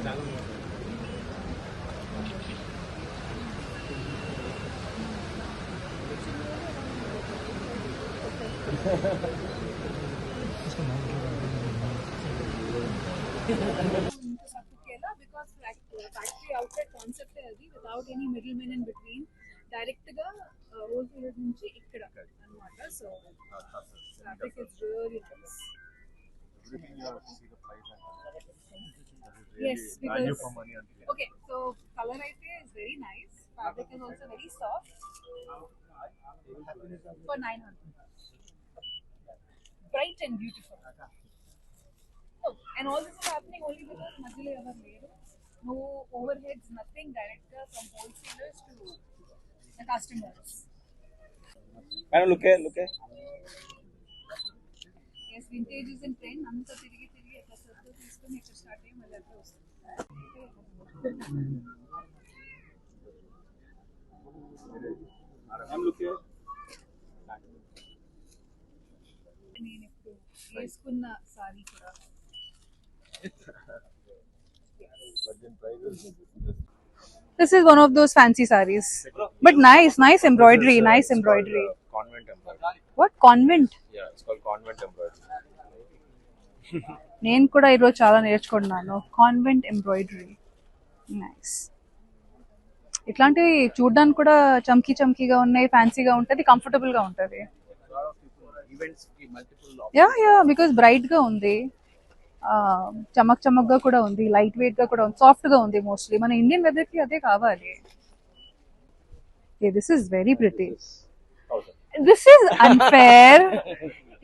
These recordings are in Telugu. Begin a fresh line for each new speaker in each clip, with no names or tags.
because factory outlet concept without any middlemen in between, direct ga wholesalers nunchi ikkada anamata. So fabric is really nice.
Everything you have to see the price and
Yes, because
value for money.
okay, so color is very nice. Fabric is also very soft. For 900, bright and beautiful. Oh, and all this is happening only because Madhula ever made no overheads, nothing, direct from wholesalers to the customers.
Look at.
Yes, vintage is in trend. Anta tirigi ekla circle తీసుకొని ఇక్కడ స్టార్ట్ అయ్యి మళ్ళీ అట్లా వస్తుంది.
Look at.
నేను ఇప్పుడు వేసుకున్న సారీ కూడా This is one of those fancy sarees, but nice embroidery, nice embroidery.
Convent embroidery.
What convent?
Yeah, it's called convent embroidery.
నేను కూడా ఈరోజు చాలా నేర్చుకున్నాను. Convent embroidery, nice. ఇట్లాంటివి చూడడానికి కూడా చమ్కీగా ఉన్నాయి, ఫ్యాన్సీగా ఉంటుంది, కంఫర్టబుల్ గా ఉంటుంది. యా బికాస్ బ్రైట్ గా ఉంది, చమక్గా కూడా ఉంది, లైట్ వెయిట్ గా కూడా ఉంది, సాఫ్ట్ గా ఉంది. మోస్ట్లీ మన ఇండియన్ వెదర్ కి అదే కావాలి. This is very pretty. This is unfair.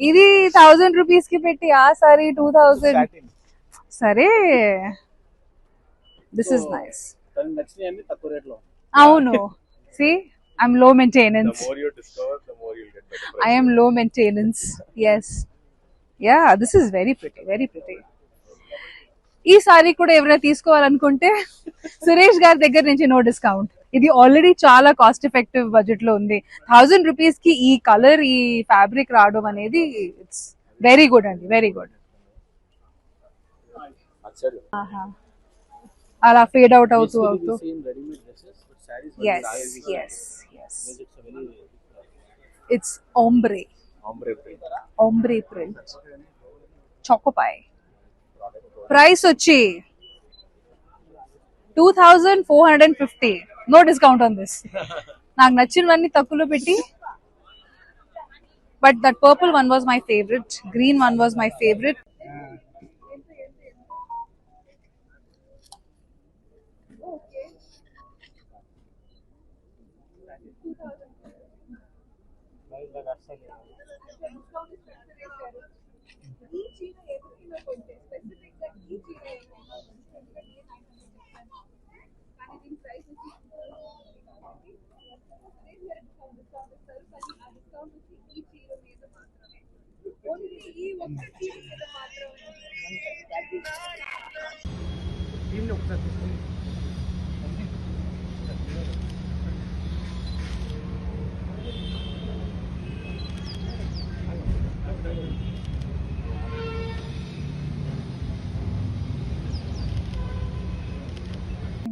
ఇది 1000 రూపీస్ కి పెట్టి ఆ సారీ 2000. సరే, దిస్ ఇస్ నైస్. అవును, see, I'm low maintenance.
The more you discover, the more you'll get better price.
I am low maintenance. Yes. Yeah, this is very pretty, very pretty. ఈ సారీ కూడా ఎవరైనా తీసుకోవాలనుకుంటే సురేష్ గారి దగ్గర నుంచి నో డిస్కౌంట్. ఇది ఆల్రెడీ చాలా కాస్ట్ ఎఫెక్టివ్ బడ్జెట్ లో ఉంది. 1000 రూపీస్ కి ఈ కలర్, ఈ ఫ్యాబ్రిక్ రావడం అనేది ఇట్స్ వెరీ గుడ్ అండి, వెరీ గుడ్. అలా ఫేడ్ అవుట్ అవుతూ yes. It's ombre print. Chocopai. Price వచ్చి 2450. No discount on this. నాకు నచ్చినవన్నీ తక్కువలో పెట్టి. But that purple one was my favorite. Green one was my favorite.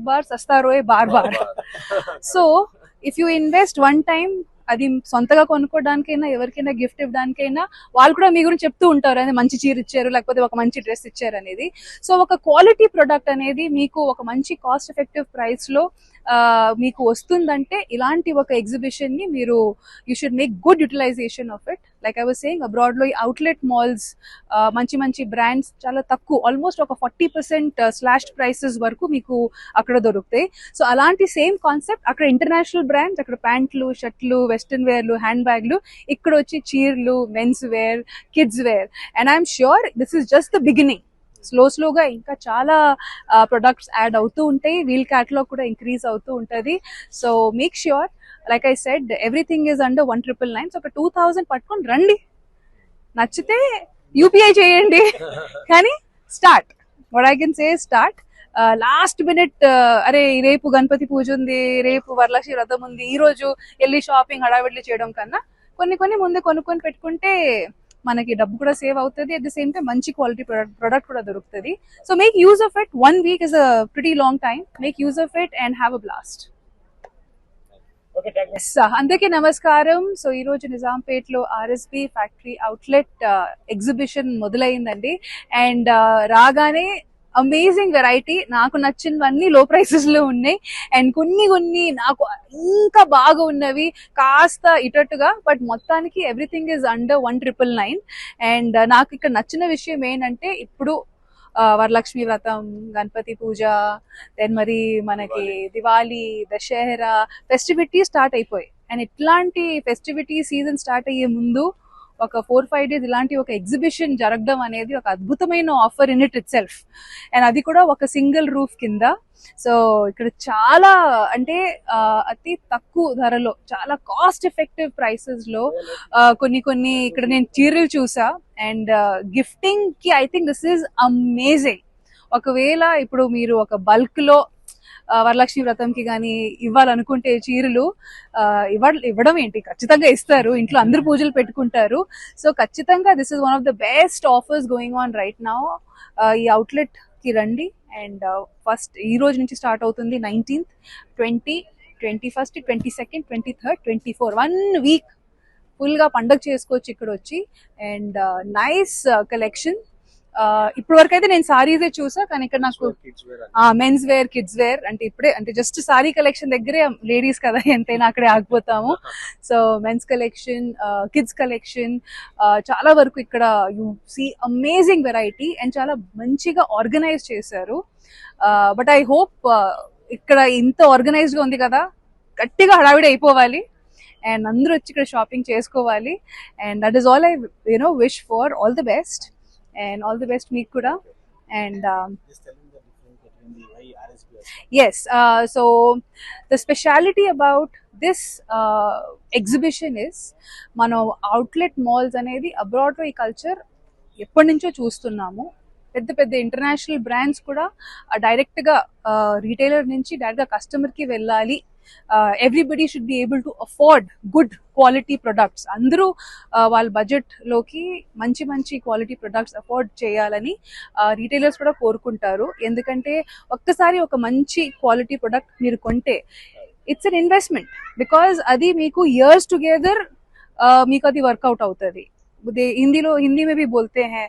బార్ సస్తా రోయే బార్. So if you invest one time, అది సొంతగా కొనుక్కోవడానికైనా, ఎవరికైనా గిఫ్ట్ ఇవ్వడానికైనా, వాళ్ళు కూడా మీ గురించి చెప్తూ ఉంటారు, అనేది మంచి చీర ఇచ్చారు, లేకపోతే ఒక మంచి డ్రెస్ ఇచ్చారు అనేది. సో ఒక క్వాలిటీ ప్రొడక్ట్ అనేది మీకు ఒక మంచి కాస్ట్ ఎఫెక్టివ్ ప్రైస్ లో మీకు వస్తుందంటే, ఇలాంటి ఒక ఎగ్జిబిషన్ ని మీరు you should make good utilization of it. Like I was saying, abroad లో ఈ అవుట్లెట్ మాల్స్ మంచి బ్రాండ్స్ చాలా తక్కువ, ఆల్మోస్ట్ ఒక 40% స్లాష్ ప్రైసెస్ వరకు మీకు అక్కడ దొరుకుతాయి. సో అలాంటి సేమ్ కాన్సెప్ట్ అక్కడ ఇంటర్నేషనల్ బ్రాండ్స్, అక్కడ ప్యాంట్లు, షర్ట్లు, వెస్టర్న్ వేర్లు, హ్యాండ్ బ్యాగ్లు, ఇక్కడ వచ్చి చీర్లు, men's wear, kids wear. And I'm sure this is just the beginning. స్లోగా ఇంకా చాలా ప్రొడక్ట్స్ యాడ్ అవుతూ ఉంటాయి, వీల్ క్యాటలాగ్ కూడా ఇంక్రీజ్ అవుతూ ఉంటుంది. So make sure, like I said, everything is under 1999. So ఒక 2000 పట్టుకొని రండి, నచ్చితే యూపీఐ చేయండి, కానీ start. What I can say, start. Last minute అరే రేపు గణపతి పూజ ఉంది, రేపు వరలక్ష్మి వ్రతం ఉంది, ఈ రోజు వెళ్ళి షాపింగ్ హడావిడ్లు చేయడం కన్నా కొన్ని ముందే కొనుక్కొని పెట్టుకుంటే మనకి డబ్బు కూడా సేవ్ అవుతుంది, అట్ ద సేమ్ టైం మంచి క్వాలిటీ ప్రొడక్ట్ కూడా దొరుకుతుంది. So make use of it. 1 week is a pretty long time. Make use of it and have a blast.
Okay, thank you.
Yes, అందరికీ నమస్కారం. సో ఈ రోజు నిజాంపేట్ లో ఆర్ఎస్బి ఫ్యాక్టరీ అవుట్లెట్ ఎగ్జిబిషన్ మొదలైందండి. అండ్ రాగానే అమేజింగ్ వెరైటీ, నాకు నచ్చినవన్నీ లో ప్రైసెస్ లో ఉన్నాయి. అండ్ కొన్ని నాకు ఇంకా బాగా ఉన్నవి కాస్త ఇటట్టుగా, బట్ మొత్తానికి ఎవ్రీథింగ్ ఇస్ అండర్ 1999. అండ్ నాకు ఇక్కడ నచ్చిన విషయం ఏంటంటే ఇప్పుడు వరలక్ష్మి వ్రతం, గణపతి పూజ, దెన్ మరి మనకి దివాళీ, దశహరా ఫెస్టివిటీ స్టార్ట్ అయిపోయి. అండ్ ఇట్లాంటి ఫెస్టివిటీ సీజన్ స్టార్ట్ అయ్యే ముందు ఒక 4-5 days ఇలాంటి ఒక ఎగ్జిబిషన్ జరగడం అనేది ఒక అద్భుతమైన offer in it self. And అది కూడా ఒక సింగిల్ రూఫ్ కింద. సో ఇక్కడ చాలా అంటే అతి తక్కువ ధరలో, చాలా కాస్ట్ ఎఫెక్టివ్ ప్రైసెస్ లో కొన్ని ఇక్కడ నేను చీరలు చూసా. అండ్ గిఫ్టింగ్ కి I think this is amazing. ఒకవేళ ఇప్పుడు మీరు ఒక బల్క్ లో వరలక్ష్మి వ్రతంకి కానీ ఇవ్వాలనుకుంటే చీరలు ఇవ్వడం ఏంటి, ఖచ్చితంగా ఇస్తారు. ఇంట్లో అందరు పూజలు పెట్టుకుంటారు. సో ఖచ్చితంగా this is one of the best offers going on right now. ఈ అవుట్లెట్ కి రండి. అండ్ ఫస్ట్ ఈ రోజు నుంచి స్టార్ట్ అవుతుంది 19th, 20, 21st, 22nd, 23rd, 24, 1 week full గా పండగ చేసుకోవచ్చు ఇక్కడ వచ్చి. And nice collection. ఇప్పటి వరకు అయితే నేను సారీసే చూసా, కానీ ఇక్కడ నాకు
kids wear and
men's wear, kids wear అంటే ఇప్పుడే అంటే జస్ట్ సారీ కలెక్షన్ దగ్గరే లేడీస్ కదా ఎంతైనా అక్కడే ఆగిపోతాము. So men's collection, kids collection, చాలా వరకు ఇక్కడ you see amazing variety. And చాలా మంచిగా ఆర్గనైజ్ చేశారు. బట్ ఐ హోప్ ఇక్కడ ఇంత ఆర్గనైజ్డ్ గా ఉంది కదా, గట్టిగా హడావిడి అయిపోవాలి అండ్ అందరూ వచ్చి ఇక్కడ షాపింగ్ చేసుకోవాలి. And that is all I wish for. All the best and all the best మీకు కూడా. And
Just tell me the difference between the why RSP.
yes, so the speciality about this exhibition is మనం అవుట్లెట్ మాల్స్ అనేది అబ్రాడ్ లో ఈ కల్చర్ ఎప్పటి నుంచో చూస్తున్నాము. పెద్ద పెద్ద ఇంటర్నేషనల్ బ్రాండ్స్ కూడా డైరెక్ట్ గా రీటైలర్ నుంచి డైరెక్ట్ గా కస్టమర్ కి వెళ్ళాలి. Everybody should be able to afford good quality products. అందరూ వాళ్ళ బడ్జెట్ లోకి మంచి క్వాలిటీ ప్రొడక్ట్స్ అఫోర్డ్ చేయాలని రీటైలర్స్ కూడా కోరుకుంటారు. ఎందుకంటే ఒక్కసారి ఒక మంచి క్వాలిటీ ప్రొడక్ట్ మీరు కొంటే ఇట్స్ అన్ ఇన్వెస్ట్మెంట్, బికాజ్ అది మీకు ఇయర్స్ టుగెదర్ మీకు అది వర్కౌట్ అవుతుంది. हिंदी में भी बोलते हैं